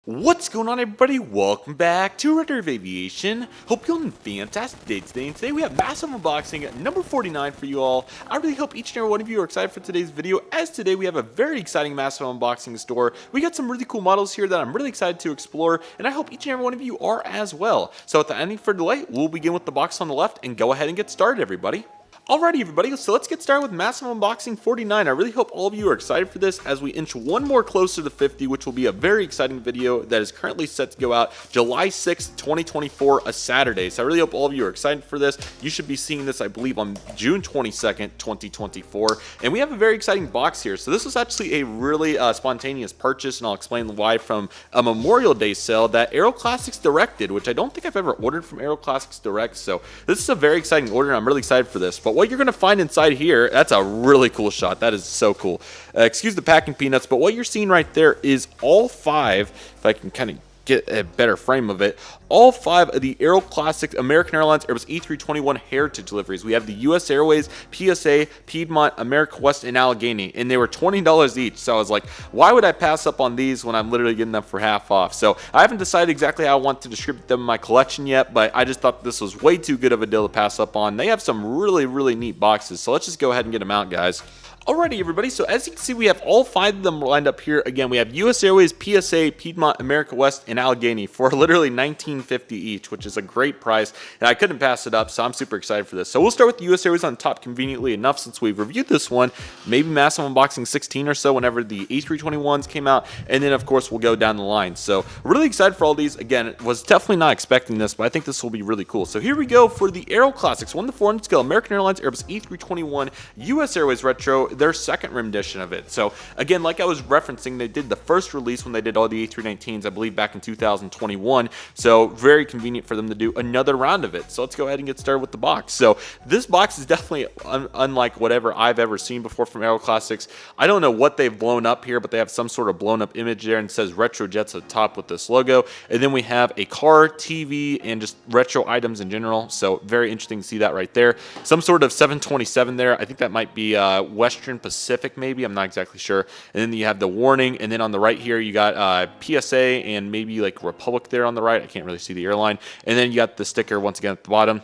What's going on, everybody? Welcome back to Red Earth Aviation. Hope you're having a fantastic day today. And today we have massive unboxing number 49 for you all. I really hope each and every one of you are excited for today's video, as today we have a very exciting massive unboxing store. We got some really cool models here that I'm really excited to explore, and I hope each and every one of you are as well. So without any further delay, we'll begin with the box on the left and go ahead and get started, everybody. Alrighty, everybody, so let's get started with Massive Unboxing 49. I really hope all of you are excited for this as we inch one more closer to 50, which will be a very exciting video that is currently set to go out July 6th, 2024, a Saturday. So I really hope all of you are excited for this. You should be seeing this, I believe, on June 22nd, 2024. And we have a very exciting box here. So this was actually a really spontaneous purchase, and I'll explain why, from a Memorial Day sale that Aero Classics directed, which I don't think I've ever ordered from Aero Classics Direct. So this is a very exciting order, and I'm really excited for this. But what you're going to find inside here, that's a really cool shot. That is so cool. Excuse the packing peanuts, but what you're seeing right there is all five, if I can kind of get a better frame of it, all five of the Aero Classics American Airlines Airbus A321 Heritage deliveries. We have the US Airways, PSA, Piedmont, America West, and Allegheny, and they were $20 each. So I was like, why would I pass up on these when I'm literally getting them for half off? So I haven't decided exactly how I want to distribute them in my collection yet, but I just thought this was way too good of a deal to pass up on. They have some really neat boxes, so let's just go ahead and get them out, guys. Alrighty, everybody, so as you can see, we have all five of them lined up here. Again, we have US Airways, PSA, Piedmont, America West, and Allegheny for literally $19.50 each, which is a great price, and I couldn't pass it up, so I'm super excited for this. So we'll start with the US Airways on top, conveniently enough, since we've reviewed this one, maybe Massive Unboxing 16 or so, whenever the A321s came out, and then, of course, we'll go down the line. So really excited for all these. Again, was definitely not expecting this, but I think this will be really cool. So here we go for the Aero Classics 1 to 400 scale American Airlines Airbus A321 US Airways Retro, their second rendition of it. So again, like I was referencing, they did the first release when they did all the A319s, I believe back in 2021. So very convenient for them to do another round of it. So let's go ahead and get started with the box. So this box is definitely unlike whatever I've ever seen before from Aero Classics. I don't know what they've blown up here, but they have some sort of blown up image there, and it says Retro Jets at the top with this logo. And then we have a car, TV, and just retro items in general. So very interesting to see that right there. Some sort of 727 there. I think that might be Western Pacific, maybe, I'm not exactly sure. And then you have the warning, and then on the right here you got PSA and maybe like Republic there on the right. I can't really see the airline. And then you got the sticker once again at the bottom.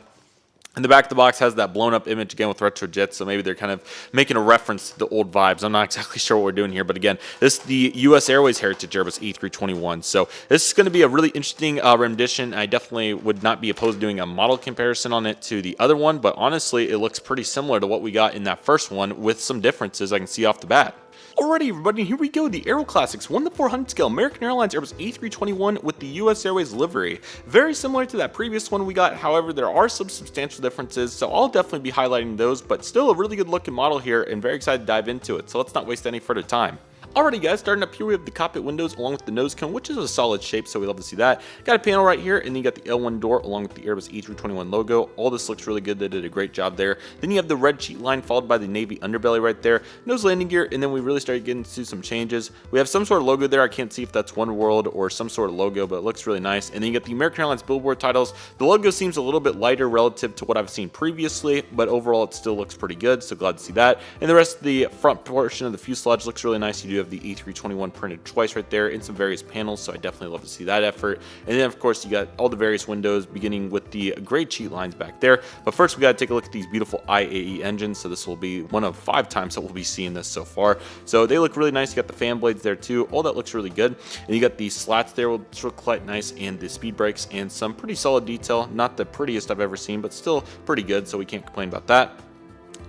And the back of the box has that blown up image again with Retro Jets, so maybe they're kind of making a reference to the old vibes. I'm not exactly sure what we're doing here, but again, this is the US Airways Heritage Airbus A321. So this is going to be a really interesting rendition. I definitely would not be opposed to doing a model comparison on it to the other one, but honestly, it looks pretty similar to what we got in that first one with some differences I can see off the bat. Alrighty, everybody, here we go. The Aero Classics 1 to 400 scale American Airlines Airbus A321 with the US Airways livery. Very similar to that previous one we got, however, there are some substantial differences, so I'll definitely be highlighting those, but still a really good looking model here and very excited to dive into it, so let's not waste any further time. Alrighty, guys, starting up here, we have the cockpit windows along with the nose cone, which is a solid shape, so we love to see that. Got a panel right here, and then you got the L1 door along with the Airbus A321 logo. All this looks really good. They did a great job there. Then you have the red sheet line followed by the navy underbelly right there. Nose landing gear, and then we really started getting to some changes. We have some sort of logo there. I can't see if that's One World or some sort of logo, but it looks really nice. And then you got the American Airlines billboard titles. The logo seems a little bit lighter relative to what I've seen previously, but overall it still looks pretty good, so glad to see that. And the rest of the front portion of the fuselage looks really nice. You do have the A321 printed twice right there in some various panels, so I definitely love to see that effort. And then of course you got all the various windows beginning with the gray cheat lines back there. But first we got to take a look at these beautiful IAE engines. So this will be one of 5 times that we'll be seeing this so far. So they look really nice. You got the fan blades there too. All that looks really good. And you got the slats there, which look quite nice, and the speed brakes and some pretty solid detail. Not the prettiest I've ever seen, but still pretty good, so we can't complain about that.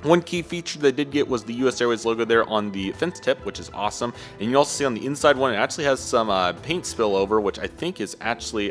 One key feature they did get was the US Airways logo there on the fence tip, which is awesome. And you also see on the inside one, it actually has some paint spillover, which I think is actually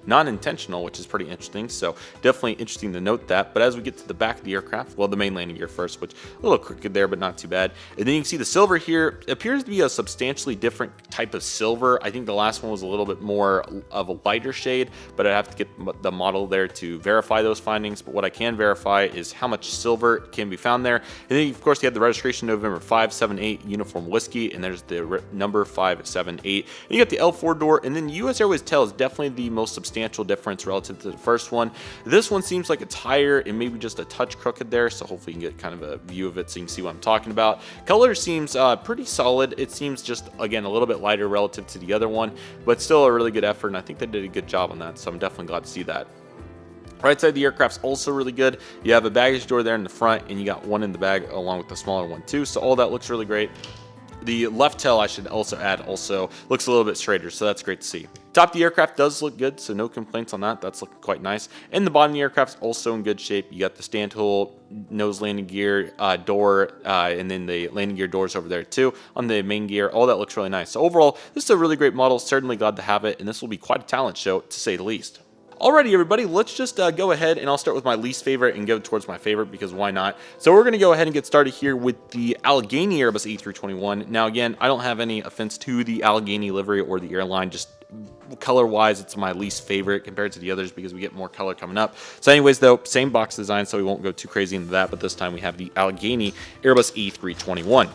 non-intentional, which is pretty interesting. So definitely interesting to note that. But as we get to the back of the aircraft, well, the main landing gear first, which a little crooked there, but not too bad. And then you can see the silver here. It appears to be a substantially different type of silver. I think the last one was a little bit more of a lighter shade, but I have to get the model there to verify those findings. But what I can verify is how much silver can be found found there. And then, of course, you have the registration November 578 Uniform Whiskey, and there's the number 578. And you got the L4 door, and then US Airways tail is definitely the most substantial difference relative to the first one. This one seems like it's higher and maybe just a touch crooked there, so hopefully you can get kind of a view of it so you can see what I'm talking about. Color seems pretty solid. It seems just, again, a little bit lighter relative to the other one, but still a really good effort, and I think they did a good job on that, so I'm definitely glad to see that. Right side of the aircraft's also really good. You have a baggage door there in the front, and you got one in the bag along with the smaller one too, so all that looks really great. The left tail, I should also add, also looks a little bit straighter, so that's great to see. Top of the aircraft does look good, so no complaints on that. That's looking quite nice. And the bottom of the aircraft's also in good shape. You got the stand hole, nose landing gear, door, and then the landing gear doors over there too on the main gear. All that looks really nice. So overall, this is a really great model. Certainly glad to have it, and this will be quite a talent show, to say the least. Alrighty, everybody, let's just go ahead, and I'll start with my least favorite and go towards my favorite, because why not? So we're going to go ahead and get started here with the Allegheny Airbus A321. Now, again, I don't have any offense to the Allegheny livery or the airline, just color-wise, it's my least favorite compared to the others because we get more color coming up. So anyways, though, same box design, so we won't go too crazy into that, but this time we have the Allegheny Airbus A321.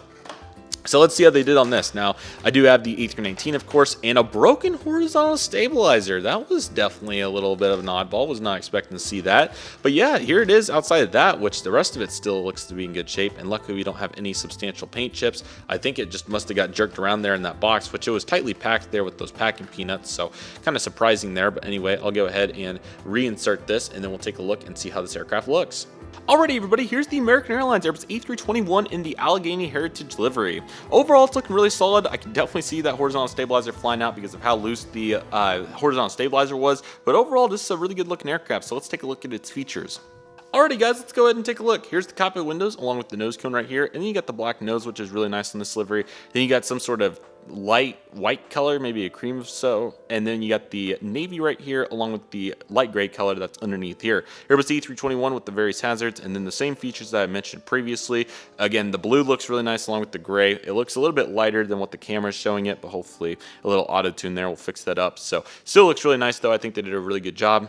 So let's see how they did on this. Now, I do have the A319, of course, and a broken horizontal stabilizer. That was definitely a little bit of an oddball. Was not expecting to see that. But yeah, here it is outside of that, which the rest of it still looks to be in good shape. And luckily, we don't have any substantial paint chips. I think it just must have got jerked around there in that box, which it was tightly packed there with those packing peanuts. So kind of surprising there. But anyway, I'll go ahead and reinsert this, and then we'll take a look and see how this aircraft looks. Alrighty, everybody, here's the American Airlines Airbus A321 in the Allegheny Heritage livery. Overall, it's looking really solid. I can definitely see that horizontal stabilizer flying out because of how loose the horizontal stabilizer was. But overall, this is a really good looking aircraft, so let's take a look at its features. Alrighty, guys, let's go ahead and take a look. Here's the cockpit windows along with the nose cone right here, and then you got the black nose, which is really nice in this livery. Then you got some sort of light white color, maybe a cream or so, and then you got the navy right here along with the light gray color that's underneath here. Airbus A321 with the various hazards, and then the same features that I mentioned previously. Again, the blue looks really nice along with the gray. It looks a little bit lighter than what the camera is showing it, but hopefully a little auto tune there will fix that up. So still looks really nice though. I think they did a really good job.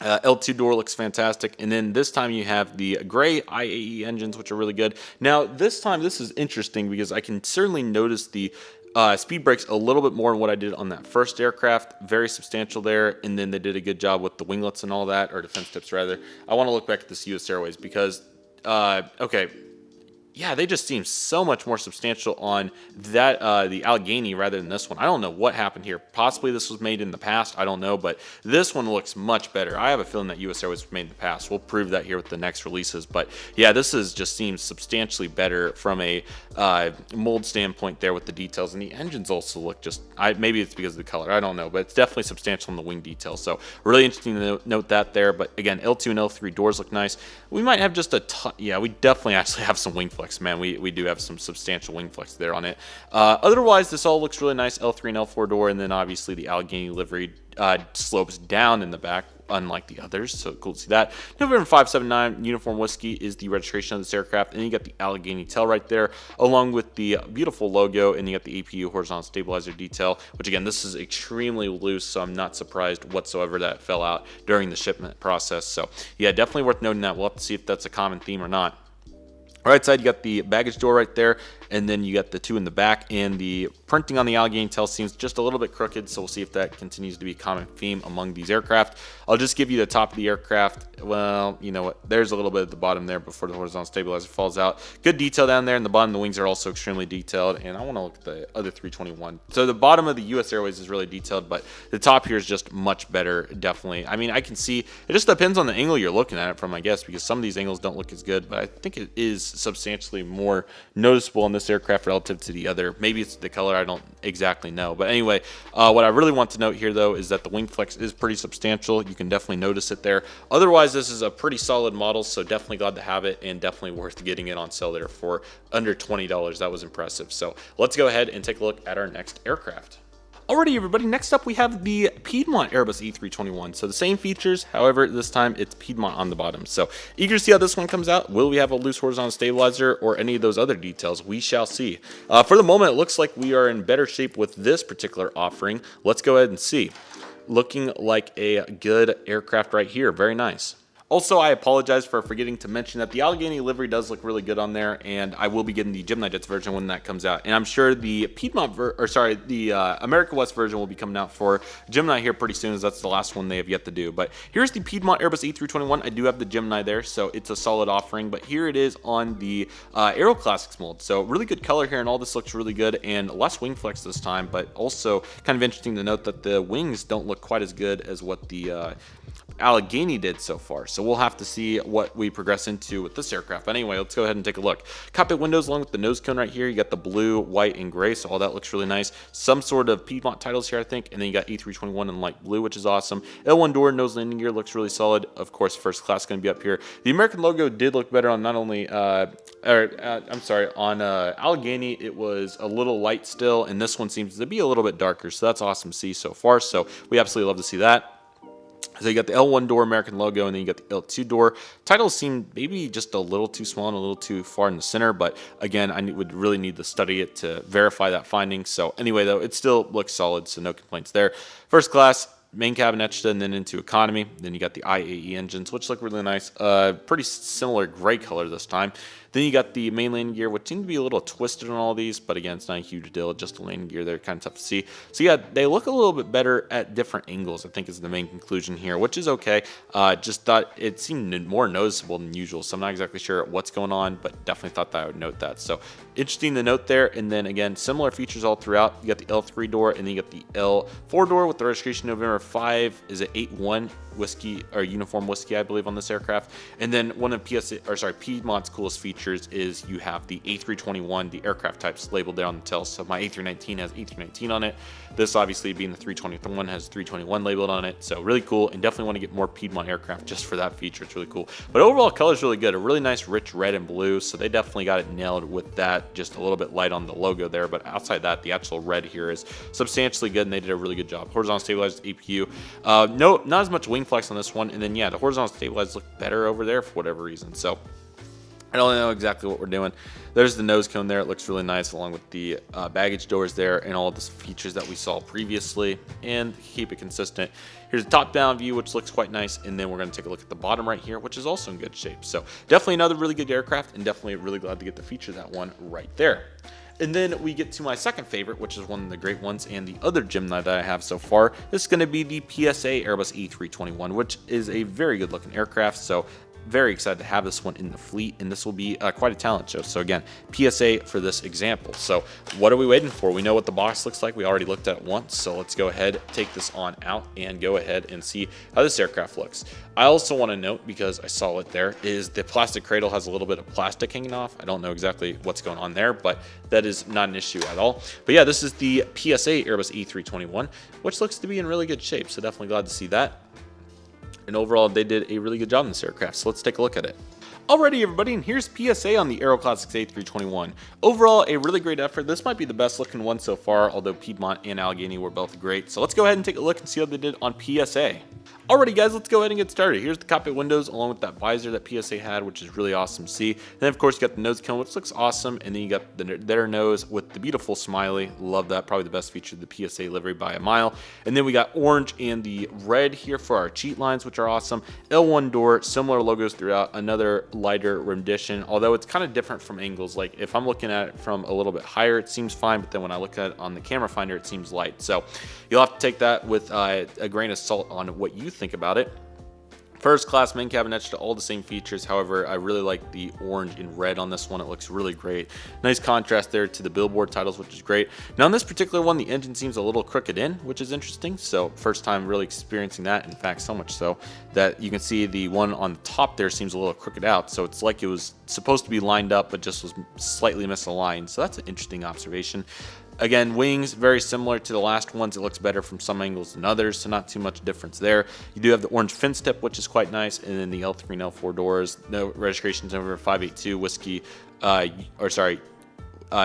L2 door looks fantastic, and then this time you have the gray IAE engines, which are really good. Now this time, this is interesting because I can certainly notice the speed brakes a little bit more than what I did on that first aircraft. Very substantial there, and then they did a good job with the winglets and all that, or defense tips rather. I want to look back at this US Airways because, okay, yeah, they just seem so much more substantial on that the Allegheny rather than this one. I don't know what happened here. Possibly this was made in the past. I don't know, but this one looks much better. I have a feeling that US Airways was made in the past. We'll prove that here with the next releases. But yeah, this is just seems substantially better from a mold standpoint there with the details, and the engines also look just. Maybe it's because of the color. I don't know, but it's definitely substantial in the wing details. So really interesting to note that there. But again, L2 and L3 doors look nice. We might have just yeah, we definitely actually have some wing flex. Man, we do have some substantial wing flex there on it. Otherwise, this all looks really nice. L3 and L4 door, and then obviously the Allegheny livery slopes down in the back, unlike the others, so cool to see that. November 579 Uniform Whiskey is the registration of this aircraft, and you got the Allegheny tail right there, along with the beautiful logo, and you got the APU horizontal stabilizer detail, which again, this is extremely loose, so I'm not surprised whatsoever that it fell out during the shipment process. So yeah, definitely worth noting that. We'll have to see if that's a common theme or not. Right side, you got the baggage door right there, and then you got the two in the back, and the printing on the Allegheny tail seems just a little bit crooked, so we'll see if that continues to be a common theme among these aircraft. I'll just give you the top of the aircraft. Well, you know what, there's a little bit at the bottom there before the horizontal stabilizer falls out. Good detail down there, and the bottom of the wings are also extremely detailed, and I want to look at the other 321. So the bottom of the US Airways is really detailed, but the top here is just much better, definitely. I mean, I can see, it just depends on the angle you're looking at it from, I guess, because some of these angles don't look as good, but I think it is substantially more noticeable on this aircraft relative to the other. Maybe it's the color, I don't exactly know. But anyway, what I really want to note here though is that the wing flex is pretty substantial. You can definitely notice it there. Otherwise, this is a pretty solid model, so definitely glad to have it, and definitely worth getting it on sale there for under $20. That was impressive. So let's go ahead and take a look at our next aircraft. Alrighty, everybody, next up we have the Piedmont Airbus A321. So the same features, however, this time it's Piedmont on the bottom. So eager to see how this one comes out. Will we have a loose horizontal stabilizer or any of those other details? We shall see. For the moment, it looks like we are in better shape with this particular offering. Let's go ahead and see. Looking like a good aircraft right here. Very nice. Also, I apologize for forgetting to mention that the Allegheny livery does look really good on there, and I will be getting the Gemini Jets version when that comes out. And I'm sure the America West version will be coming out for Gemini here pretty soon, as that's the last one they have yet to do. But here's the Piedmont Airbus A321. I do have the Gemini there, so it's a solid offering. But here it is on the Aero Classics mold. So really good color here, and all this looks really good, and less wing flex this time. But also kind of interesting to note that the wings don't look quite as good as what the Allegheny did so far. So we'll have to see what we progress into with this aircraft. But anyway, let's go ahead and take a look. Cockpit windows along with the nose cone right here. You got the blue, white, and gray, so all that looks really nice. Some sort of Piedmont titles here, I think, and then you got E321 in light blue, which is awesome. L1 door, nose landing gear looks really solid. Of course, first class going to be up here. The American logo did look better on not only, on Allegheny, it was a little light still, and this one seems to be a little bit darker, so that's awesome to see so far. So we absolutely love to see that. So you got the L1 door American logo, and then you got the L2 door. Titles seem maybe just a little too small and a little too far in the center, but again, I would really need to study it to verify that finding. So anyway, though, it still looks solid, so no complaints there. First class, main cabin extra, and then into economy. Then you got the IAE engines, which look really nice. Pretty similar gray color this time. Then you got the main landing gear, which seemed to be a little twisted on all these, but again, it's not a huge deal. Just a landing gear there, kind of tough to see. So yeah, they look a little bit better at different angles, I think is the main conclusion here, which is okay. Just thought it seemed more noticeable than usual, so I'm not exactly sure what's going on, but definitely thought that I would note that. So interesting to note there. And then again, similar features all throughout. You got the L3 door, and then you got the L4 door with the registration November 5, is it 81 whiskey or uniform whiskey, I believe, on this aircraft. And then one of Piedmont's coolest features is you have the A321, the aircraft types labeled there on the tail. So my A319 has A319 on it. This obviously being the 321 has 321 labeled on it. So really cool, and definitely want to get more Piedmont aircraft just for that feature. It's really cool. But overall color is really good. A really nice rich red and blue. So they definitely got it nailed with that. Just a little bit light on the logo there. But outside that, the actual red here is substantially good, and they did a really good job. Horizontal stabilized APU. No, not as much wing flex on this one. And then yeah, the horizontal stabilized look better over there for whatever reason. So I don't know exactly what we're doing. There's the nose cone there. It looks really nice along with the baggage doors there and all the features that we saw previously, and keep it consistent. Here's a top-down view, which looks quite nice, and then we're going to take a look at the bottom right here, which is also in good shape. So definitely another really good aircraft, and definitely really glad to get to feature that one right there. And then we get to my second favorite, which is one of the great ones and the other Gemini that I have so far. This is going to be the PSA Airbus E321, which is a very good looking aircraft. So very excited to have this one in the fleet, and this will be quite a talent show. So again, PSA for this example. So what are we waiting for? We know what the box looks like. We already looked at it once, so let's go ahead, take this on out, and go ahead and see how this aircraft looks. I also want to note, because I saw it there, is the plastic cradle has a little bit of plastic hanging off. I don't know exactly what's going on there, but that is not an issue at all. But yeah, this is the PSA Airbus E321, which looks to be in really good shape, so definitely glad to see that. And overall, they did a really good job in this aircraft, so let's take a look at it. Alrighty everybody, and here's PSA on the Aero Classics A321. Overall, a really great effort. This might be the best looking one so far, although Piedmont and Allegheny were both great. So let's go ahead and take a look and see how they did on PSA. Alrighty guys, let's go ahead and get started. Here's the cockpit windows along with that visor that PSA had, which is really awesome to see. And then of course you got the nose cone, which looks awesome, and then you got their nose with the beautiful smiley. Love that, probably the best feature of the PSA livery by a mile. And then we got orange and the red here for our cheat lines, which are awesome. L1 door, similar logos throughout, another lighter rendition, although it's kind of different from angles. Like if I'm looking at it from a little bit higher, it seems fine, but then when I look at it on the camera finder, it seems light. So you'll have to take that with a grain of salt on what you think about it. First class main cabin etched to all the same features. However, I really like the orange and red on this one. It looks really great. Nice contrast there to the billboard titles, which is great. Now on this particular one, the engine seems a little crooked in, which is interesting. So first time really experiencing that. In fact, so much so that you can see the one on the top there seems a little crooked out. So it's like it was supposed to be lined up, but just was slightly misaligned. So that's an interesting observation. Again, wings, very similar to the last ones. It looks better from some angles than others, so not too much difference there. You do have the orange fin tip, which is quite nice, and then the L3 and L4 doors. No registrations over 582 whiskey,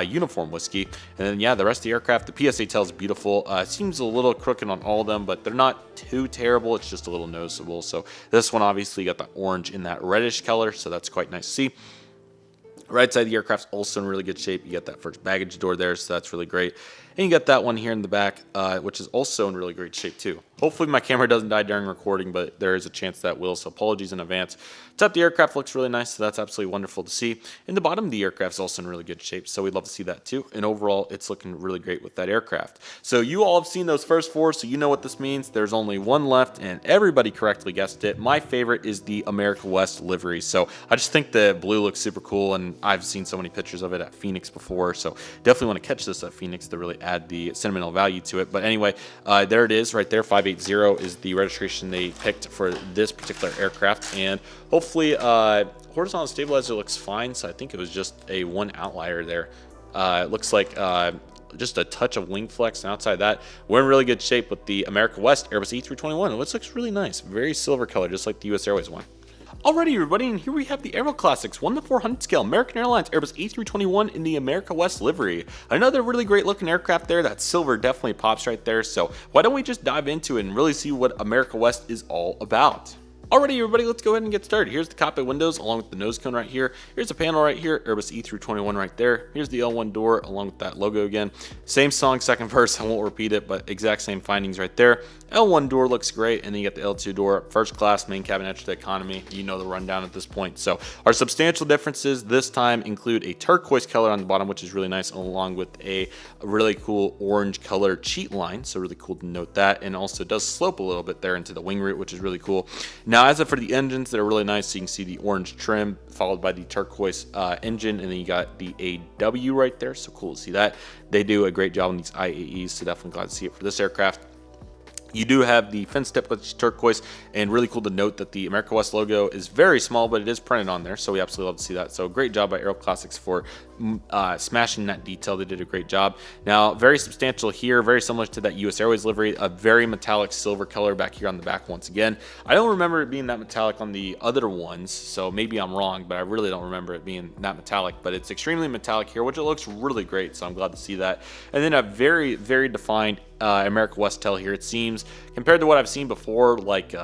uniform whiskey. And then, yeah, the rest of the aircraft, the PSA tail is beautiful. It seems a little crooked on all of them, but they're not too terrible. It's just a little noticeable. So this one obviously got the orange in that reddish color, so that's quite nice to see. Right side of the aircraft's also in really good shape. You got that first baggage door there, so that's really great. And you got that one here in the back, which is also in really great shape too. Hopefully my camera doesn't die during recording, but there is a chance that will, so apologies in advance. Top of the aircraft looks really nice, so that's absolutely wonderful to see. And the bottom of the aircraft is also in really good shape, so we'd love to see that too. And overall, it's looking really great with that aircraft. So you all have seen those first 4, so you know what this means. There's only one left, and everybody correctly guessed it. My favorite is the America West livery. So I just think the blue looks super cool, and I've seen so many pictures of it at Phoenix before, so definitely want to catch this at Phoenix to really add the sentimental value to it. But anyway, there it is right there. 580 is the registration they picked for this particular aircraft, and hopefully horizontal stabilizer looks fine, so I think it was just a one outlier there. It looks like just a touch of wing flex, and outside that, we're in really good shape with the America West Airbus A321, which looks really nice. Very silver color, just like the US Airways one. Alrighty everybody, and here we have the Aero Classics 1:400 scale American Airlines Airbus A321 in the America West livery. Another really great looking aircraft there. That silver definitely pops right there, so why don't we just dive into it and really see what America West is all about. Alrighty everybody, let's go ahead and get started. Here's the cockpit windows along with the nose cone right here. Here's a panel right here, Airbus A321 right there. Here's the L1 door along with that logo again. Same song, second verse, I won't repeat it, but exact same findings right there. L1 door looks great, and then you got the L2 door, first class, main cabin edge to economy. You know the rundown at this point. So our substantial differences this time include a turquoise color on the bottom, which is really nice, along with a really cool orange color cheat line. So really cool to note that, and also does slope a little bit there into the wing root, which is really cool. Now, as for the engines, they're really nice. So you can see the orange trim followed by the turquoise engine, and then you got the AW right there. So cool to see that. They do a great job on these IAEs, so definitely glad to see it for this aircraft. You do have the fin tip with turquoise, and really cool to note that the America West logo is very small, but it is printed on there, so we absolutely love to see that. So great job by Aero Classics for smashing that detail. They did a great job. Now, very substantial here, very similar to that US Airways livery, a very metallic silver color back here on the back once again. I don't remember it being that metallic on the other ones, so maybe I'm wrong, but I really don't remember it being that metallic, but it's extremely metallic here, which it looks really great, so I'm glad to see that. And then a very, very defined America West tail here. It seems, compared to what I've seen before, like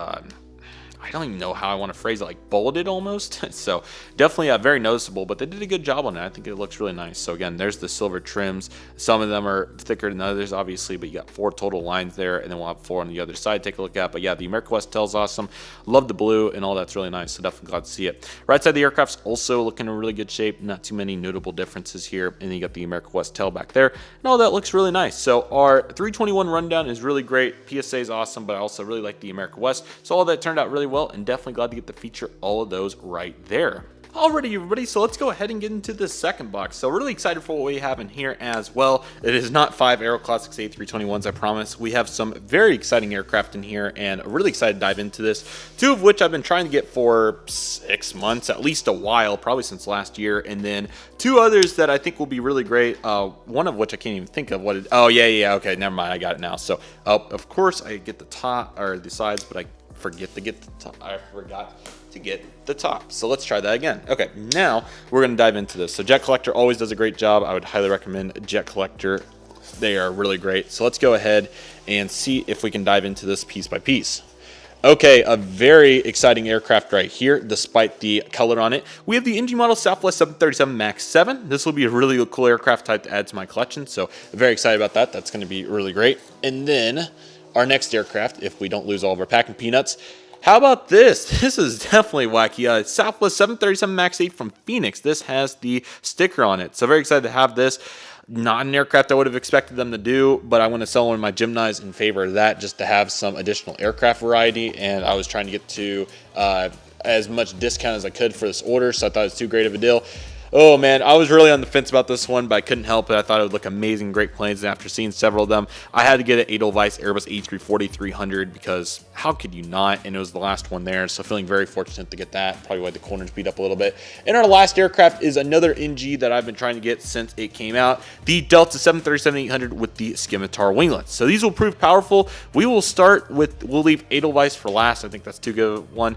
I don't even know how I want to phrase it, like bulleted almost. So definitely very noticeable, but they did a good job on that. I think it looks really nice. So again, there's the silver trims. Some of them are thicker than others, obviously, but you got 4 total lines there, and then we'll have 4 on the other side. Take a look at. But yeah, the America West tail's awesome. Love the blue and all that's really nice. So definitely glad to see it. Right side of the aircraft's also looking in really good shape. Not too many notable differences here. And then you got the America West tail back there, and all that looks really nice. So our 321 rundown is really great. PSA is awesome, but I also really like the America West. So all that turned out really well, and definitely glad to get to feature all of those right there. Alrighty everybody, so let's go ahead and get into the second box. So really excited for what we have in here as well. It is not 5 Aero Classics A321s, I promise. We have some very exciting aircraft in here, and really excited to dive into this. 2 of which I've been trying to get for 6 months, at least a while, probably since last year. And then 2 others that I think will be really great. One of which I can't even think of what it, oh yeah, okay, never mind, I got it now. So of course I get the top, or the sides, but I forget to get the top. I forgot to get the top. So let's try that again. Okay, now we're going to dive into this. So Jet Collector always does a great job. I would highly recommend Jet Collector. They are really great. So let's go ahead and see if we can dive into this piece by piece. Okay, a very exciting aircraft right here, despite the color on it. We have the NG model Southwest 737 MAX 7. This will be a really cool aircraft type to add to my collection. So very excited about that. That's going to be really great. And then our next aircraft, if we don't lose all of our packing peanuts. How about this? This is definitely wacky. Southwest 737 MAX 8 from Phoenix. This has the sticker on it. So very excited to have this. Not an aircraft I would have expected them to do, but I want to sell one of my Gemini's in favor of that, just to have some additional aircraft variety. And I was trying to get to as much discount as I could for this order, so I thought it was too great of a deal. Oh man, I was really on the fence about this one, but I couldn't help it. I thought it would look amazing, great planes, and after seeing several of them, I had to get an Edelweiss Airbus A340-300 because how could you not? And it was the last one there, so feeling very fortunate to get that. Probably why the corners beat up a little bit. And our last aircraft is another NG that I've been trying to get since it came out, the Delta 737-800 with the Scimitar winglets. So these will prove powerful. We will start with, we'll leave Edelweiss for last. I think that's too good of one.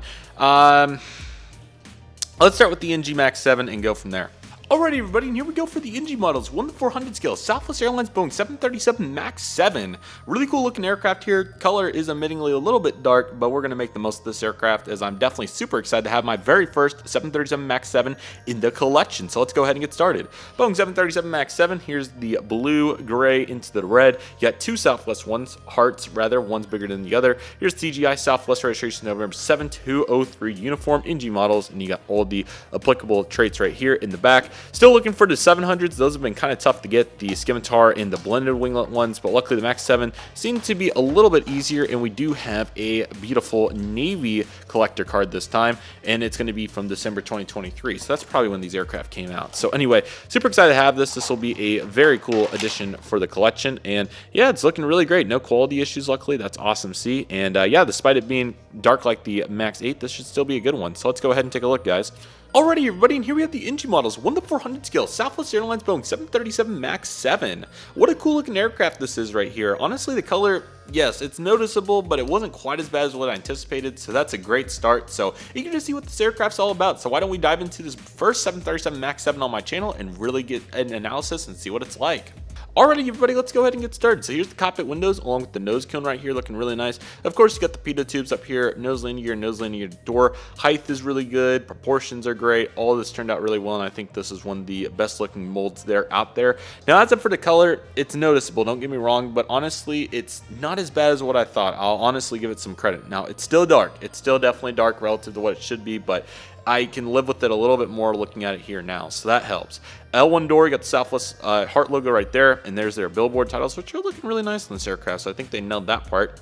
Let's start with the NG MAX 7 and go from there. Alrighty, everybody, and here we go for the NG models. 1 to 400 scale, Southwest Airlines Boeing 737 MAX 7. Really cool looking aircraft here. Color is admittingly a little bit dark, but we're going to make the most of this aircraft, as I'm definitely super excited to have my very first 737 MAX 7 in the collection. So let's go ahead and get started. Boeing 737 MAX 7, here's the blue, gray into the red. You got two Southwest hearts, one's bigger than the other. Here's CGI Southwest registration November 7203 uniform NG models, and you got all the applicable traits right here in the back. Still looking for the 700s. Those have been kind of tough to get, the Scimitar and the blended winglet ones, but luckily the MAX 7 seemed to be a little bit easier, and we do have a beautiful Navy collector card this time, and it's going to be from December 2023, so that's probably when these aircraft came out. So anyway, super excited to have this. This will be a very cool addition for the collection, and yeah, it's looking really great. No quality issues, luckily. That's awesome to see, and yeah, despite it being dark like the MAX 8, this should still be a good one. So let's go ahead and take a look, guys. Alrighty, everybody, and here we have the NG models, 1 to 400 scale, Southwest Airlines Boeing 737 MAX 7. What a cool looking aircraft this is right here. Honestly, the color, yes, it's noticeable, but it wasn't quite as bad as what I anticipated, so that's a great start. So you can just see what this aircraft's all about. So why don't we dive into this first 737 MAX 7 on my channel and really get an analysis and see what it's like. Alrighty, everybody, let's go ahead and get started. So here's the cockpit windows along with the nose cone right here, looking really nice. Of course, you got the pitot tubes up here, nose landing gear door. Height is really good, proportions are great. All of this turned out really well, and I think this is one of the best looking molds out there. Now, as up for the color, it's noticeable, don't get me wrong, but honestly, it's not as bad as what I thought. I'll honestly give it some credit. Now, it's still dark. It's still definitely dark relative to what it should be, but I can live with it a little bit more looking at it here now, so that helps. L1 door, you got the Southwest Heart logo right there, and there's their billboard titles, which are looking really nice on this aircraft, so I think they nailed that part.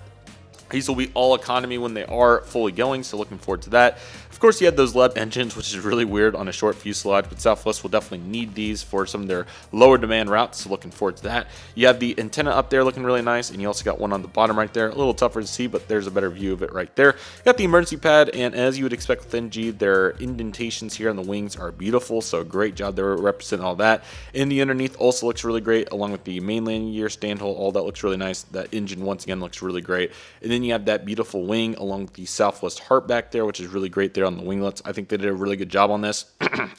These will be all economy when they are fully going, so looking forward to that. Of course, you had those LED engines, which is really weird on a short fuselage, but Southwest will definitely need these for some of their lower demand routes, so looking forward to that. You have the antenna up there looking really nice, and you also got one on the bottom right there. A little tougher to see, but there's a better view of it right there. You got the emergency pad, and as you would expect with NG, their indentations here on the wings are beautiful, so great job there representing all that. And the underneath also looks really great, along with the main landing gear, stand hole, all that looks really nice. That engine, once again, looks really great. And then you have that beautiful wing along with the Southwest Heart back there, which is really great there on the winglets. I think they did a really good job on this,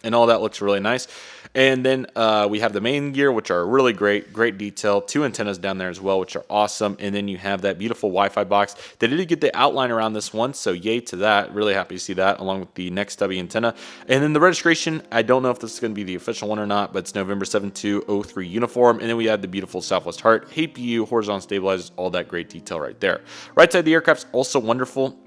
and all that looks really nice. And then we have the main gear, which are really great detail. Two antennas down there as well, which are awesome. And then you have that beautiful Wi-Fi box. They did get the outline around this one, so yay to that. Really happy to see that, along with the next stubby antenna. And then the registration, I don't know if this is going to be the official one or not, but it's November 7203 uniform. And then we have the beautiful Southwest Heart, APU, horizontal stabilizers, all that great detail right there. Right side of the aircraft's also wonderful.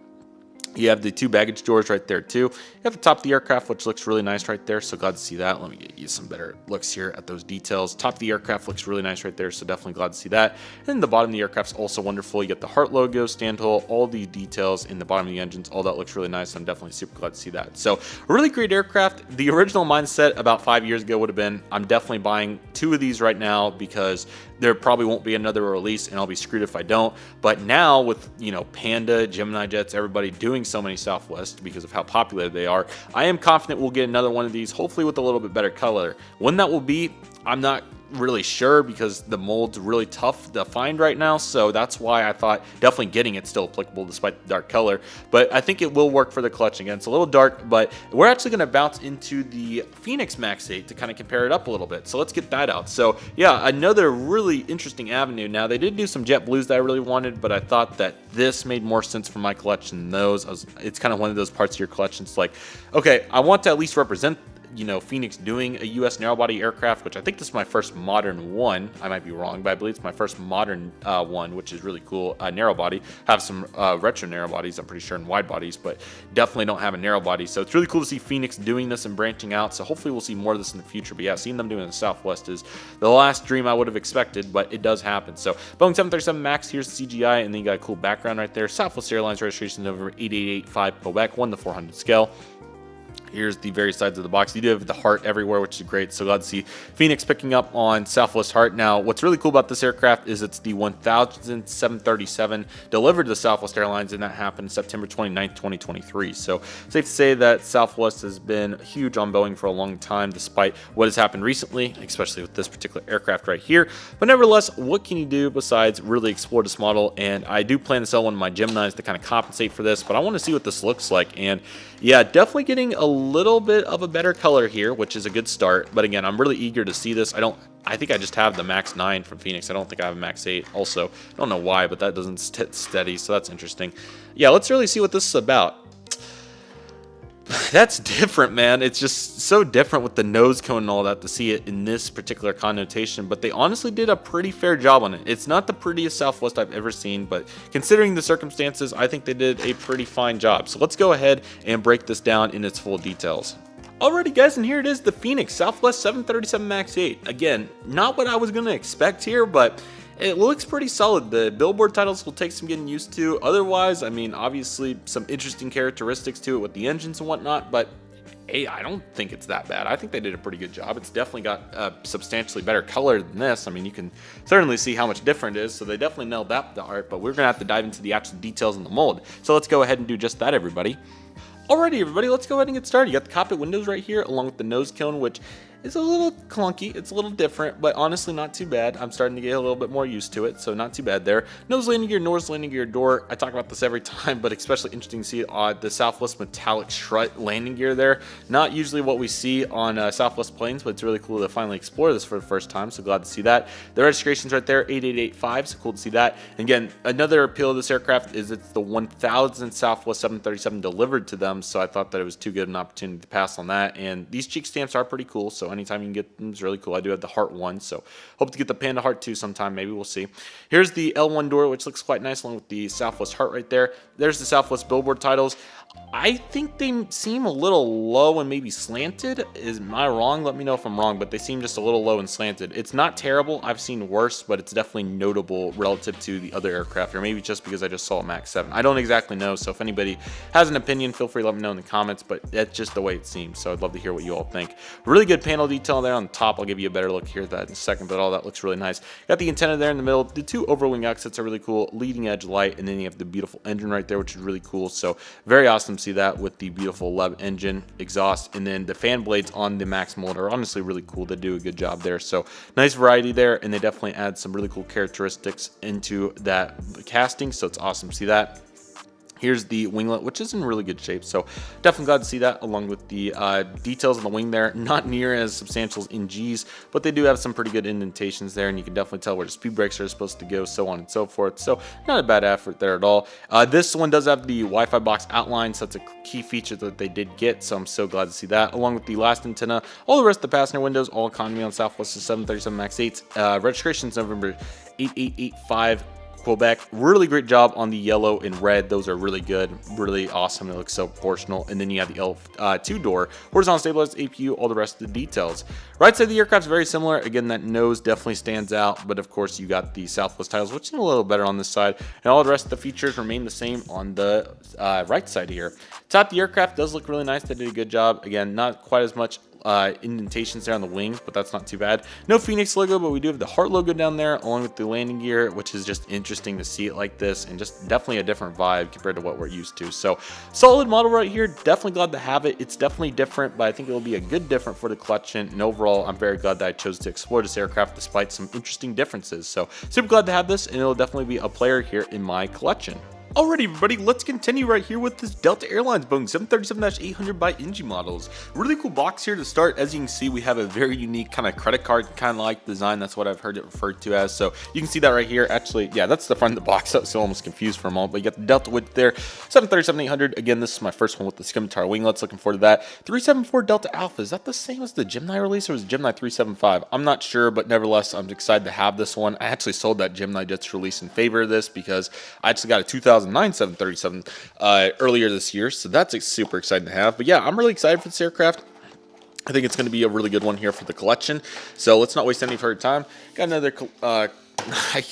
You have the two baggage doors right there too. You have the top of the aircraft, which looks really nice right there, so glad to see that. Let me get you some better looks here at those details. Top of the aircraft looks really nice right there, so definitely glad to see that. And the bottom of the aircraft's also wonderful. You get the Heart logo, stand hole, all the details in the bottom of the engines, all that looks really nice. I'm definitely super glad to see that. So a really great aircraft. The original mindset about 5 years ago would have been, I'm definitely buying two of these right now because there probably won't be another release and I'll be screwed if I don't. But now with, you know, Panda, Gemini Jets, everybody doing so many Southwest because of how popular they are, I am confident we'll get another one of these, hopefully with a little bit better color. When that will be, I'm not really sure because the mold's really tough to find right now, so that's why I thought definitely getting it still applicable despite the dark color. But I think it will work for the collection. Again, it's a little dark, but we're actually going to bounce into the Phoenix MAX 8 to kind of compare it up a little bit, so let's get that out. So yeah, another really interesting avenue. Now they did do some jet blues that I really wanted, but I thought that this made more sense for my collection than those. It's kind of one of those parts of your collection, it's like, okay, I want to at least represent, you know, Phoenix doing a U.S. narrow-body aircraft, which I think this is my first modern one. I might be wrong, but I believe it's my first modern one, which is really cool. Narrow-body. Have some retro narrow-bodies, I'm pretty sure, and wide-bodies, but definitely don't have a narrow-body. So it's really cool to see Phoenix doing this and branching out, so hopefully we'll see more of this in the future. But yeah, seeing them doing it in the Southwest is the last dream I would have expected, but it does happen. So Boeing 737 MAX, here's the CGI, and then you got a cool background right there. Southwest Airlines registration November 8885 Quebec, 1 to 400 scale. Here's the various sides of the box. You do have the Heart everywhere, which is great. So glad to see Phoenix picking up on Southwest Heart. Now, what's really cool about this aircraft is it's the 1737 delivered to Southwest Airlines, and that happened September 29th, 2023. So safe to say that Southwest has been huge on Boeing for a long time, despite what has happened recently, especially with this particular aircraft right here. But nevertheless, what can you do besides really explore this model? And I do plan to sell one of my Geminis to kind of compensate for this, but I want to see what this looks like. And yeah, definitely getting a little bit of a better color here, which is a good start. But again, I'm really eager to see this. I think I just have the Max 9 from Phoenix. I don't think I have a Max 8 also. I don't know why, but that doesn't sit steady, so that's interesting. Yeah, let's really see what this is about. That's different, man. It's just so different with the nose cone and all that to see it in this particular connotation, but they honestly did a pretty fair job on it. It's not the prettiest Southwest I've ever seen, but considering the circumstances, I think they did a pretty fine job. So let's go ahead and break this down in its full details. Alrighty guys, and here it is, the Phoenix Southwest 737 Max 8. Again, not what I was going to expect here, but it looks pretty solid. The billboard titles will take some getting used to. Otherwise, I mean, obviously some interesting characteristics to it with the engines and whatnot, but hey, I don't think it's that bad. I think they did a pretty good job. It's definitely got a substantially better color than this. I mean, you can certainly see how much different it is, so they definitely nailed that to art, but we're going to have to dive into the actual details in the mold. So let's go ahead and do just that, everybody. Alrighty, everybody, let's go ahead and get started. You got the cockpit windows right here, along with the nose cone, which is a little clunky. It's a little different, but honestly not too bad. I'm starting to get a little bit more used to it, so not too bad there. Nose landing gear, nose landing gear door. I talk about this every time, but especially interesting to see the Southwest metallic strut landing gear there. Not usually what we see on Southwest planes, but it's really cool to finally explore this for the first time, so glad to see that. The registration's right there, 8885, so cool to see that. And again, another appeal of this aircraft is it's the 1000th Southwest 737 delivered to them, so I thought that it was too good an opportunity to pass on that. And these cheek stamps are pretty cool, so anytime you can get them is really cool. I do have the Heart 1, so hope to get the Panda Heart 2 sometime. Maybe we'll see. Here's the L1 door, which looks quite nice, along with the Southwest Heart right there. There's the Southwest billboard titles. I think they seem a little low and maybe slanted. Am I wrong? Let me know if I'm wrong, but they seem just a little low and slanted. It's not terrible. I've seen worse, but it's definitely notable relative to the other aircraft, or maybe just because I just saw a Max 7. I don't exactly know, so if anybody has an opinion, feel free to let me know in the comments, but that's just the way it seems, so I'd love to hear what you all think. Really good panel detail there on the top. I'll give you a better look here at that in a second, but all that looks really nice. Got the antenna there in the middle. The two overwing exits are really cool. Leading edge light, and then you have the beautiful engine right there, which is really cool. So very awesome to see that with the beautiful LEV engine exhaust, and then the fan blades on the Max mold are honestly really cool. They do a good job there, so nice variety there, and they definitely add some really cool characteristics into that casting, so it's awesome to see that. Here's the winglet, which is in really good shape, so definitely glad to see that, along with the details on the wing there. Not near as substantial as in G's, but they do have some pretty good indentations there, and you can definitely tell where the speed brakes are supposed to go, so on and so forth. So not a bad effort there at all. This one does have the Wi-Fi box outline, so that's a key feature that they did get, so I'm so glad to see that, along with the last antenna. All the rest of the passenger windows, all economy on Southwest 737 Max 8s. Registration's November 8885. Quebec. Really great job on the yellow and red. Those are really good, really awesome. It looks so proportional. And then you have the L2 door, horizontal stabilized APU, all the rest of the details. Right side of the aircraft's very similar. Again, that nose definitely stands out, but of course you got the Southwest titles, which is a little better on this side, and all the rest of the features remain the same on the right side here. Top of the aircraft does look really nice. They did a good job. Again, not quite as much indentations there on the wings, but that's not too bad. No Phoenix logo, but we do have the Heart logo down there, along with the landing gear, which is just interesting to see it like this, and just definitely a different vibe compared to what we're used to. So solid model right here. Definitely glad to have it. It's definitely different, but I think it will be a good different for the collection, and overall I'm very glad that I chose to explore this aircraft despite some interesting differences. So super glad to have this, and it'll definitely be a player here in my collection. Alrighty, everybody, let's continue right here with this Delta Airlines Boeing 737-800 by NG models. Really cool box here to start. As you can see, we have a very unique kind of credit card kind of like design. That's what I've heard it referred to as. So you can see that right here. Actually, yeah, that's the front of the box. I was almost confused for a moment, but you got the Delta width there. 737-800. Again, this is my first one with the Scimitar winglets. Looking forward to that. 374 Delta Alpha. Is that the same as the Gemini release, or was it Gemini 375? I'm not sure, but nevertheless, I'm excited to have this one. I actually sold that Gemini Jets release in favor of this because I actually got a 2009 737 earlier this year, so that's super exciting to have. But yeah, I'm really excited for this aircraft. I think it's going to be a really good one here for the collection, so let's not waste any further time. Got another I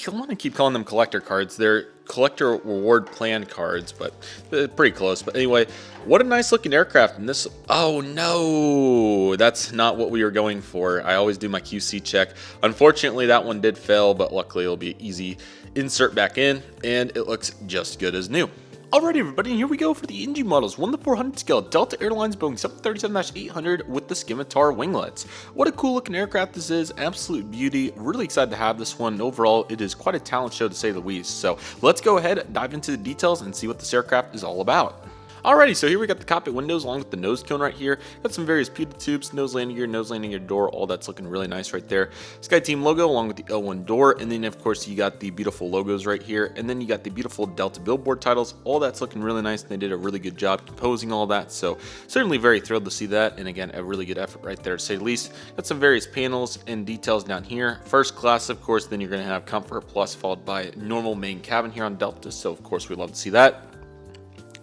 want to keep calling them collector cards. They're collector reward plan cards, but pretty close. But anyway, what a nice looking aircraft. And this, oh no, that's not what we were going for. I always do my QC check. Unfortunately, that one did fail, but luckily it'll be easy insert back in, and it looks just good as new. Alrighty, everybody, and here we go for the NG models. 1:400 scale Delta Airlines Boeing 737-800 with the Scimitar winglets. What a cool looking aircraft this is. Absolute beauty. Really excited to have this one. Overall, it is quite a talent show to say the least. So let's go ahead, dive into the details, and see what this aircraft is all about. Alrighty, so here we got the cockpit windows along with the nose cone right here. Got some various pewter tubes, nose landing gear door, all that's looking really nice right there. SkyTeam logo along with the L1 door, and then of course you got the beautiful logos right here, and then you got the beautiful Delta billboard titles. All that's looking really nice, and they did a really good job composing all that, so certainly very thrilled to see that, and again, a really good effort right there to say the least. Got some various panels and details down here. First class, of course, then you're going to have Comfort Plus followed by normal main cabin here on Delta, so of course we love to see that.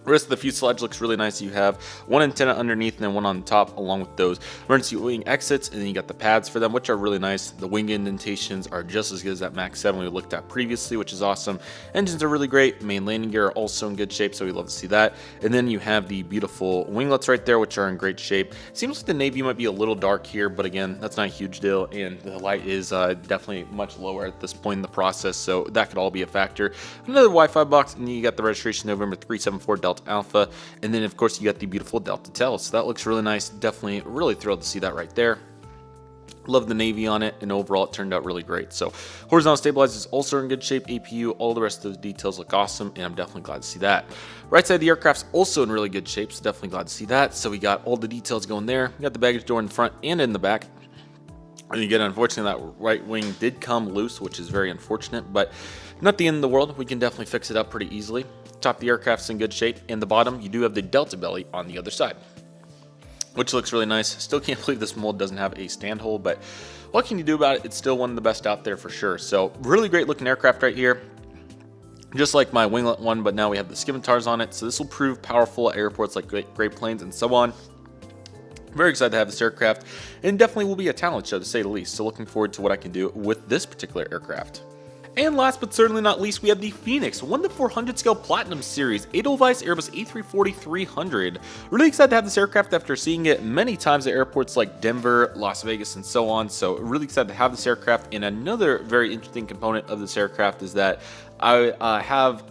The rest of the fuselage looks really nice. You have one antenna underneath and then one on top, along with those emergency wing exits, and then you got the pads for them, which are really nice. The wing indentations are just as good as that Max 7 we looked at previously, which is awesome. Engines are really great. Main landing gear are also in good shape, so we love to see that. And then you have the beautiful winglets right there, which are in great shape. Seems like the Navy might be a little dark here, but again, that's not a huge deal, and the light is definitely much lower at this point in the process, so that could all be a factor. Another Wi-Fi box, and then you got the registration November 374 Delta Alpha, and then of course you got the beautiful Delta Tel, so that looks really nice. Definitely really thrilled to see that right there. Love the Navy on it, and overall it turned out really great. So horizontal stabilizer is also in good shape, APU, all the rest of the details look awesome, and I'm definitely glad to see that. Right side of the aircraft's also in really good shape, so definitely glad to see that. So we got all the details going there. We got the baggage door in the front and in the back. And again, unfortunately, that right wing did come loose, which is very unfortunate, but not the end of the world. We can definitely fix it up pretty easily. Top of the aircraft's in good shape, and the bottom, you do have the Delta belly on the other side, which looks really nice. Still can't believe this mold doesn't have a stand hole, but what can you do about it? It's still one of the best out there for sure. So really great looking aircraft right here. Just like my winglet one, but now we have the scimitars on it. So this will prove powerful at airports like Great Plains and so on. Very excited to have this aircraft, and definitely will be a talent show to say the least. So looking forward to what I can do with this particular aircraft. And last but certainly not least, we have the Phoenix 1:400 scale Platinum Series Edelweiss Airbus A340-300. Really excited to have this aircraft after seeing it many times at airports like Denver, Las Vegas, and so on. So really excited to have this aircraft. And another very interesting component of this aircraft is that I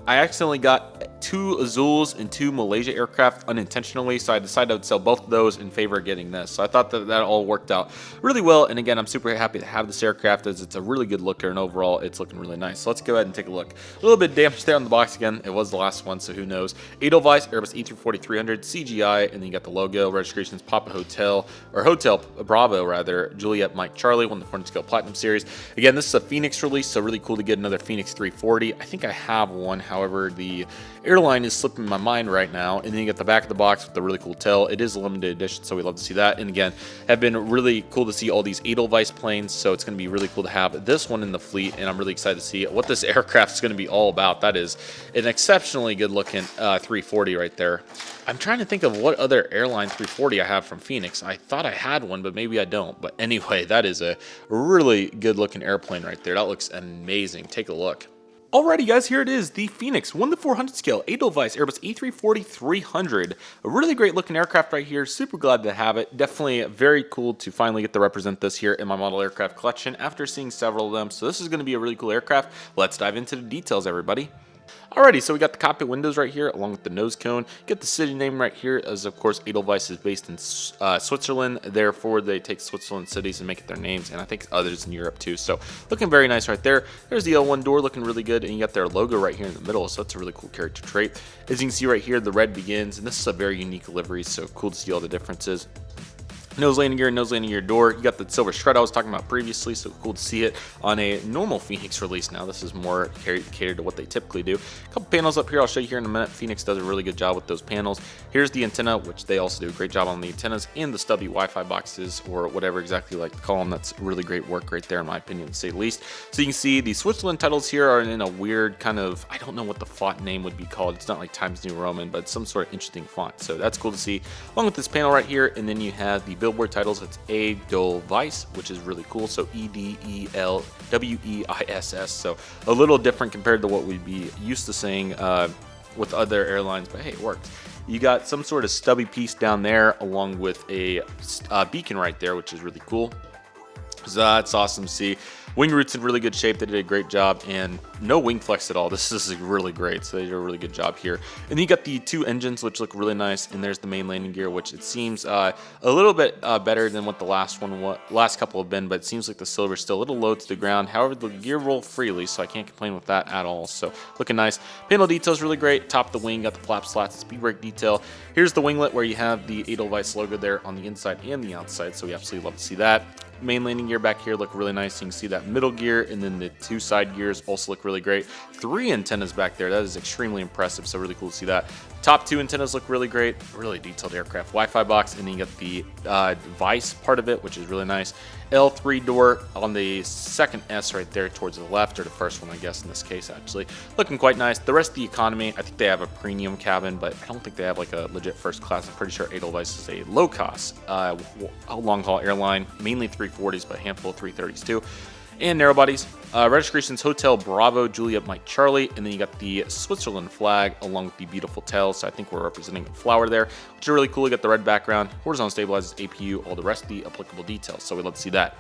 accidentally got 2 Azuls and 2 Malaysia aircraft unintentionally, so I decided I would sell both of those in favor of getting this. So I thought that all worked out really well, and again, I'm super happy to have this aircraft as it's a really good looker, and overall it's looking really nice. So let's go ahead and take a look. A little bit damaged there on the box again. It was the last one, so who knows. Edelweiss Airbus A340-300 CGI, and then you got the logo. Registration's Papa Hotel, or Hotel Bravo rather, Juliet Mike Charlie, 1:400 scale Platinum Series. Again, this is a Phoenix release, so really cool to get another Phoenix 340. I think I have one, however, the airline is slipping my mind right now. And then you get the back of the box with the really cool tail. It is a limited edition, so we love to see that. And again, have been really cool to see all these Edelweiss planes, so it's going to be really cool to have this one in the fleet, and I'm really excited to see what this aircraft is going to be all about. That is an exceptionally good looking 340 right there. I'm trying to think of what other airline 340 I have from Phoenix. I thought I had one, but maybe I don't. But anyway, that is a really good looking airplane right there. That looks amazing. Take a look. Alrighty guys, here it is, the Phoenix 1:400 scale Edelweiss Airbus A340-300. A really great looking aircraft right here, super glad to have it. Definitely very cool to finally get to represent this here in my model aircraft collection after seeing several of them. So this is going to be a really cool aircraft. Let's dive into the details, everybody. Alrighty, so we got the cockpit windows right here along with the nose cone. Get the city name right here, as of course Edelweiss is based in Switzerland. Therefore, they take Switzerland cities and make it their names, and I think others in Europe too. So looking very nice right there. There's the L1 door looking really good, and you got their logo right here in the middle, so that's a really cool character trait. As you can see right here, the red begins, and this is a very unique livery, so cool to see all the differences. Nose landing gear door. You got the silver shred I was talking about previously, so cool to see it on a normal Phoenix release now. This is more catered to what they typically do. A couple panels up here I'll show you here in a minute. Phoenix does a really good job with those panels. Here's the antenna, which they also do a great job on the antennas, and the stubby Wi-Fi boxes, or whatever exactly you like to call them. That's really great work right there in my opinion, to say the least. So you can see the Switzerland titles here are in a weird kind of, I don't know what the font name would be called. It's not like Times New Roman, but it's some sort of interesting font. So that's cool to see. Along with this panel right here, and then you have the billboard titles. It's Edelweiss, which is really cool. So Edelweiss. So a little different compared to what we'd be used to saying with other airlines, but hey, it worked. You got some sort of stubby piece down there along with a beacon right there, which is really cool. So that's awesome to see. Wing root's in really good shape. They did a great job, and no wing flex at all. This is really great. So they did a really good job here. And then you got the 2 engines, which look really nice. And there's the main landing gear, which it seems a little bit better than what the last couple have been. But it seems like the silver's still a little low to the ground. However, the gear roll freely, so I can't complain with that at all. So looking nice. Panel detail's really great. Top of the wing, got the flap slats, speed brake detail. Here's the winglet where you have the Edelweiss logo there on the inside and the outside. So we absolutely love to see that. Main landing gear back here look really nice. You can see that middle gear, and then the 2 side gears also look really great. 3 antennas back there. That is extremely impressive, so really cool to see that. Top 2 antennas look really great. Really detailed aircraft. Wi-Fi box, and then you got the Vice part of it, which is really nice. L3 door on the second S right there towards the left, or the first one, I guess, in this case, actually. Looking quite nice. The rest of the economy, I think they have a premium cabin, but I don't think they have like a legit first class. I'm pretty sure Edelweiss is a low-cost long-haul airline, mainly 340s, but a handful of 330s too. And narrow bodies. Registration's Hotel Bravo Juliet Mike Charlie, and then you got the Switzerland flag along with the beautiful tails. So I think we're representing a flower there, which is really cool. You got the red background, horizontal stabilizers, APU, all the rest of the applicable details. So we'd love to see that.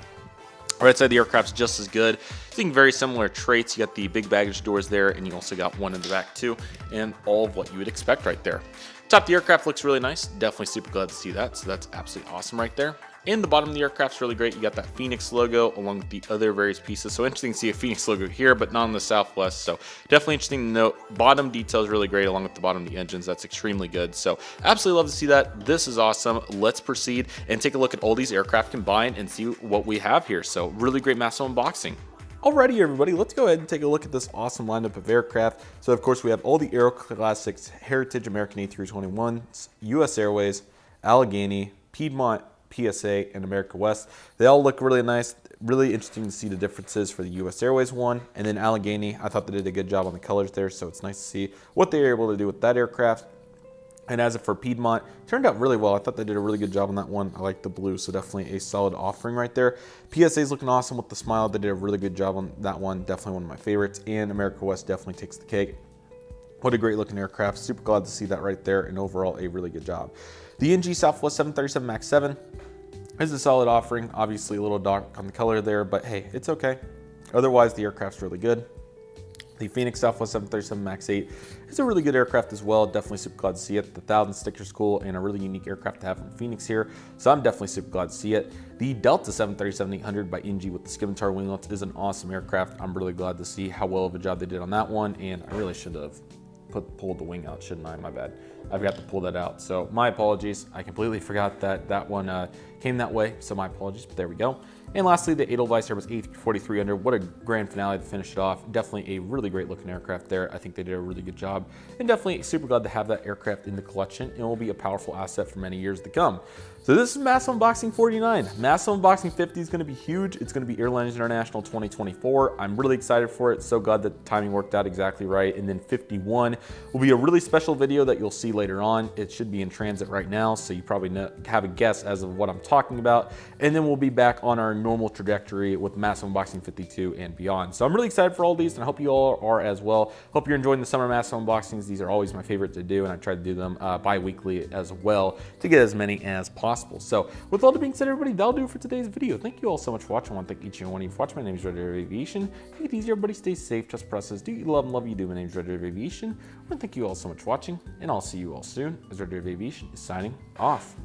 Right side of the aircraft's just as good. Seeing very similar traits. You got the big baggage doors there, and you also got one in the back too, and all of what you would expect right there. Top of the aircraft looks really nice. Definitely super glad to see that. So that's absolutely awesome right there. And the bottom of the aircraft's really great. You got that Phoenix logo along with the other various pieces. So interesting to see a Phoenix logo here, but not on the Southwest. So definitely interesting to note. Bottom detail is really great along with the bottom of the engines. That's extremely good. So absolutely love to see that. This is awesome. Let's proceed and take a look at all these aircraft combined and see what we have here. So really great massive unboxing. Alrighty, everybody, let's go ahead and take a look at this awesome lineup of aircraft. So, of course, we have all the Aero Classics, Heritage American A321s, US Airways, Allegheny, Piedmont, PSA, and America West. They all look really nice. Really interesting to see the differences for the US Airways one. And then Allegheny, I thought they did a good job on the colors there, so it's nice to see what they were able to do with that aircraft. And as for Piedmont, turned out really well. I thought they did a really good job on that one. I like the blue, so definitely a solid offering right there. PSA is looking awesome with the smile. They did a really good job on that one. Definitely one of my favorites. And America West definitely takes the cake. What a great looking aircraft. Super glad to see that right there. And overall, a really good job. The NG Southwest 737 MAX 7 is a solid offering. Obviously, a little dark on the color there, but hey, it's okay. Otherwise, the aircraft's really good. The Phoenix Southwest 737 MAX 8 is a really good aircraft as well. Definitely super glad to see it. The 1000 sticker's cool and a really unique aircraft to have from Phoenix here. So I'm definitely super glad to see it. The Delta 737-800 by NG with the Scimitar winglets is an awesome aircraft. I'm really glad to see how well of a job they did on that one. And I really should have pulled the wing out, shouldn't I? My bad. I forgot to pull that out. So my apologies. I completely forgot that one came that way. So my apologies, but there we go. And lastly, the Edelweiss Airbus A340-300. What a grand finale to finish it off. Definitely a really great looking aircraft there. I think they did a really good job. And definitely super glad to have that aircraft in the collection. It will be a powerful asset for many years to come. So this is Massive Unboxing 49. Massive Unboxing 50 is going to be huge. It's going to be Airliners International 2024. I'm really excited for it. So glad that the timing worked out exactly right. And then 51 will be a really special video that you'll see later on. It should be in transit right now, so you probably have a guess as of what I'm talking about. And then we'll be back on our normal trajectory with Massive Unboxing 52 and beyond. So I'm really excited for all these, and I hope you all are as well. Hope you're enjoying the summer Massive Unboxings. These are always my favorite to do, and I try to do them bi-weekly as well to get as many as possible. So with all that being said, everybody, that'll do it for today's video. Thank you all so much for watching. I want to thank each and one of you for watching. My name is Red Deer Aviation. Take it easy, everybody. Stay safe. Trust process. Do you love and love you do. My name is Red Deer Aviation. I want to thank you all so much for watching, and I'll see you all soon as Red Deer Aviation is signing off.